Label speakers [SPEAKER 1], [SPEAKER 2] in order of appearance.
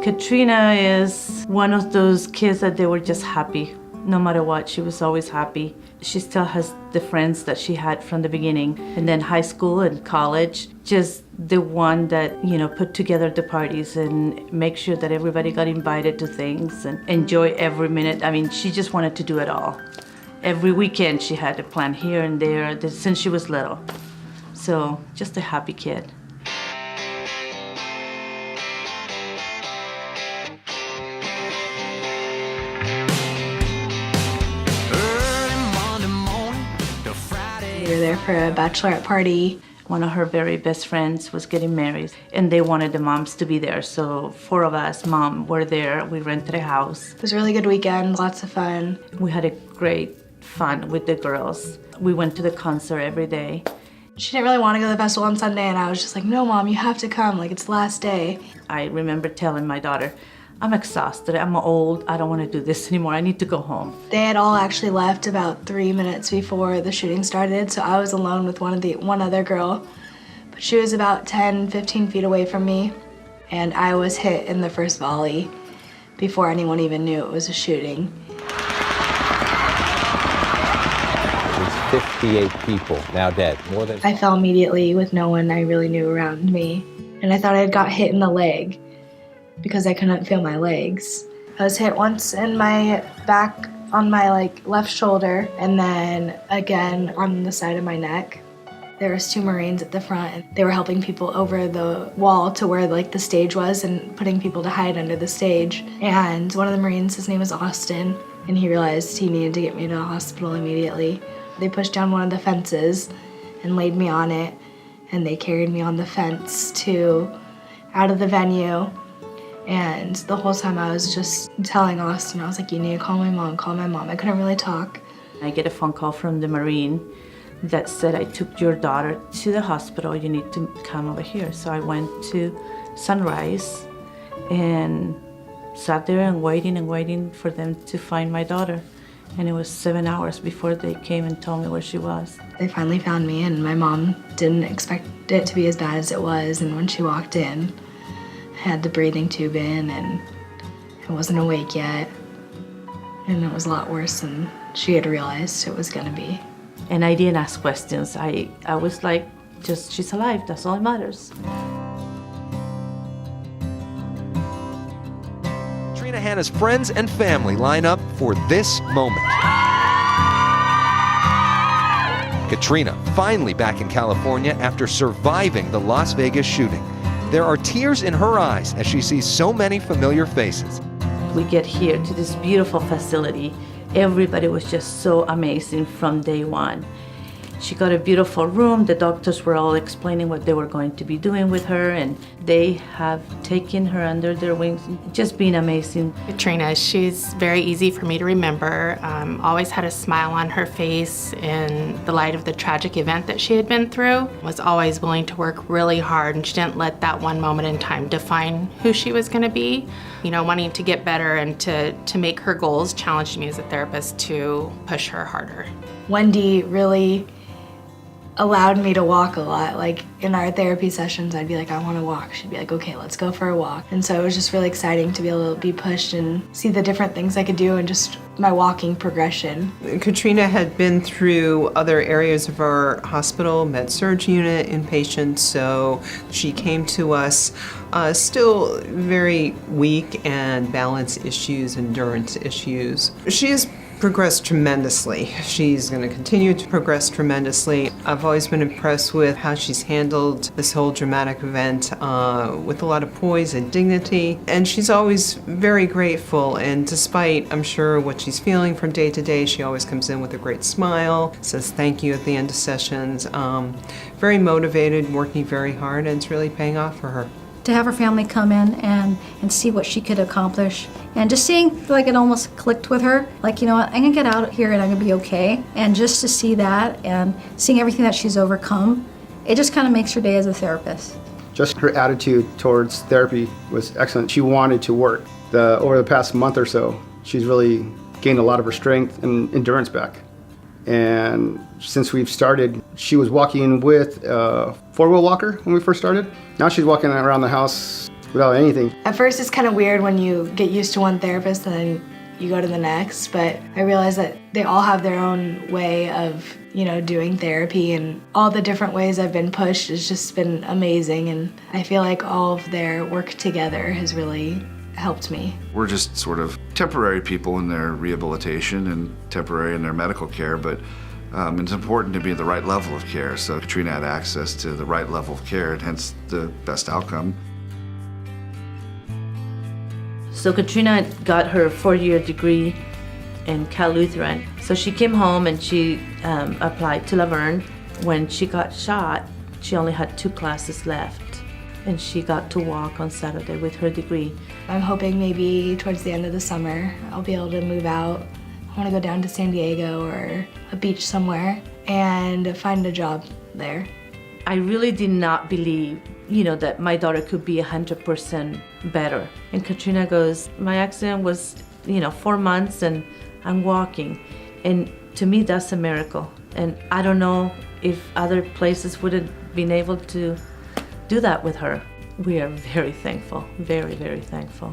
[SPEAKER 1] Katrina is one of those kids that they were just happy. No matter what, she was always happy. She still has the friends that she had from the beginning. And then high school and college, just the one that, put together the parties and make sure that everybody got invited to things and enjoy every minute. I mean, she just wanted to do it all. Every weekend she had a plan here and there since she was little. So just a happy kid.
[SPEAKER 2] We were there for a bachelorette party.
[SPEAKER 1] One of her very best friends was getting married, and they wanted the moms to be there. So 4 of us, mom, were there. We rented a house.
[SPEAKER 2] It was a really good weekend, lots of fun.
[SPEAKER 1] We had a great fun with the girls. We went to the concert every day.
[SPEAKER 2] She didn't really want to go to the festival on Sunday, and I was just like, no, Mom, you have to come. Like, it's the last day.
[SPEAKER 1] I remember telling my daughter, I'm exhausted, I'm old, I don't want to do this anymore, I need to go home.
[SPEAKER 2] They had all actually left about 3 minutes before the shooting started, so I was alone with one other girl. But she was about 10, 15 feet away from me, and I was hit in the first volley before anyone even knew it was a shooting.
[SPEAKER 3] There's 58 people now dead, more than...
[SPEAKER 2] I fell immediately with no one I really knew around me, and I thought I had got hit in the leg because I couldn't feel my legs. I was hit once in my back on my left shoulder and then again on the side of my neck. There was 2 Marines at the front and they were helping people over the wall to where the stage was and putting people to hide under the stage. And one of the Marines, his name was Austin, and he realized he needed to get me to the hospital immediately. They pushed down one of the fences and laid me on it, and they carried me on the fence out of the venue. And the whole time I was just telling Austin, I was like, you need to call my mom, call my mom. I couldn't really talk.
[SPEAKER 1] I get a phone call from the Marine that said, I took your daughter to the hospital, you need to come over here. So I went to Sunrise and sat there and waiting for them to find my daughter. And it was 7 hours before they came and told me where she was.
[SPEAKER 2] They finally found me, and my mom didn't expect it to be as bad as it was. And when she walked in, had the breathing tube in and I wasn't awake yet, and it was a lot worse than she had realized it was gonna be.
[SPEAKER 1] And I didn't ask questions. I was like, just she's alive, that's all that matters.
[SPEAKER 4] Katrina Hanna's friends and family line up for this moment. Katrina finally back in California after surviving the Las Vegas shooting. There are tears in her eyes as she sees so many familiar faces.
[SPEAKER 1] We get here to this beautiful facility. Everybody was just so amazing from day one. She got a beautiful room. The doctors were all explaining what they were going to be doing with her, and they have taken her under their wings, just being amazing.
[SPEAKER 5] Katrina, she's very easy for me to remember. Always had a smile on her face in the light of the tragic event that she had been through. Was always willing to work really hard, and she didn't let that one moment in time define who she was going to be. Wanting to get better and to make her goals challenged me as a therapist to push her harder.
[SPEAKER 2] Wendy really allowed me to walk a lot. In our therapy sessions, I'd be like, I want to walk. She'd be like, okay, let's go for a walk. And so it was just really exciting to be able to be pushed and see the different things I could do and just my walking progression.
[SPEAKER 6] Katrina had been through other areas of our hospital, med-surg unit, inpatient, so she came to us still very weak and balance issues, endurance issues. She has progressed tremendously. She's going to continue to progress tremendously. I've always been impressed with how she's handled this whole dramatic event with a lot of poise and dignity. And she's always very grateful, and despite, I'm sure, what she's feeling from day to day, she always comes in with a great smile, says thank you at the end of sessions. Very motivated, working very hard, and it's really paying off for her.
[SPEAKER 7] To have her family come in and see what she could accomplish, and just seeing it almost clicked with her, I'm gonna get out here and I'm gonna be okay. And just to see that and seeing everything that she's overcome, it just kind of makes her day as a therapist.
[SPEAKER 8] Just her attitude towards therapy was excellent. She wanted to work. Over the past month or so, she's really gained a lot of her strength and endurance back. And since we've started, she was walking with a four-wheel walker when we first started. Now she's walking around the house without anything.
[SPEAKER 2] At first it's kind of weird when you get used to one therapist and then you go to the next, but I realize that they all have their own way of, doing therapy, and all the different ways I've been pushed has just been amazing, and I feel like all of their work together has really helped me.
[SPEAKER 9] We're just sort of temporary people in their rehabilitation and temporary in their medical care, but it's important to be at the right level of care. So Katrina had access to the right level of care, and hence the best outcome.
[SPEAKER 1] So Katrina got her 4-year degree in Cal Lutheran. So she came home and she applied to Laverne. When she got shot, she only had 2 classes left, and she got to walk on Saturday with her degree.
[SPEAKER 2] I'm hoping maybe towards the end of the summer I'll be able to move out. I want to go down to San Diego or a beach somewhere and find a job there.
[SPEAKER 1] I really did not believe, that my daughter could be 100% better. And Katrina goes, my accident was, 4 months and I'm walking. And to me, that's a miracle. And I don't know if other places would have been able to do that with her. We are very thankful, very, very thankful.